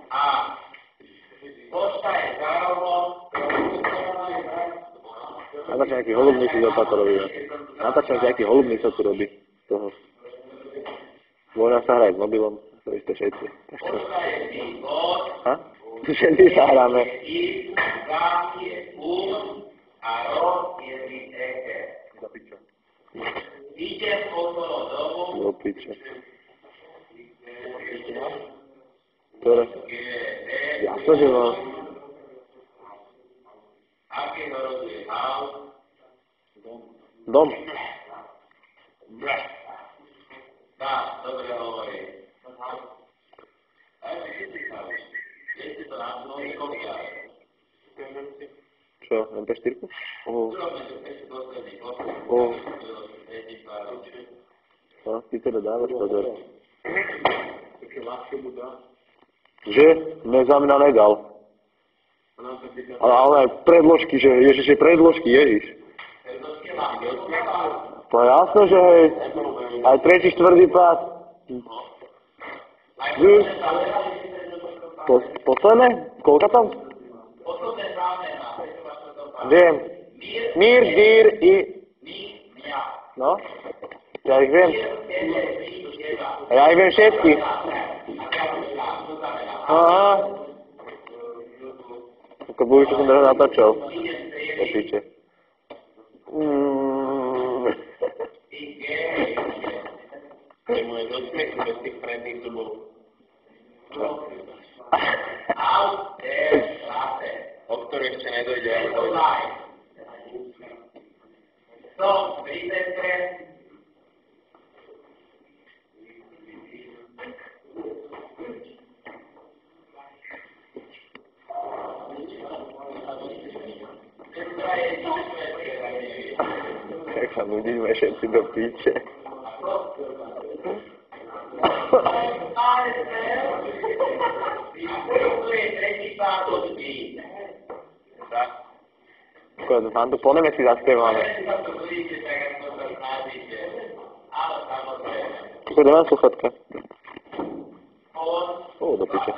A pošta je zároveň Natáčam nejaký holubník si to robí. Natáčam nejaký holubník sa tu robí z toho. Voľa sa hrať s mobilom, to isté všetci. pošta je vývod, Ha? Všetci sa hráme. Zám je a rok je výteke. Za pičo. Idem okolo domu, Do pičo. Ktoré? Ja to, že mám. akého rodu je haus, Dom. tak, dobre hovorí. A ešte to nám znovu kopia. Čo, MP4? Urobme to ešte posledný No, ty teda dávaš pozor. Že? Mne za mňa nedal. Ale aj predložky, že Ježiš je predložky, Ježiš. To je jasné, že hej. Aj tretí, štvrtý pád. Posledné? Koľka tam? Viem. Mír, dír i... No? Ja ich viem. Ja ich viem všetky. Aha. Ako budú, čo som teraz natáčal. Do piče. Jemu je do smechu bez tých predných zubov. O ktorú ešte nedojde. Som pri centre. Tak sa nudíme všetci do píče. Mám tu poneme si zaspievané. Koľko nemám sluchatka? Do piče.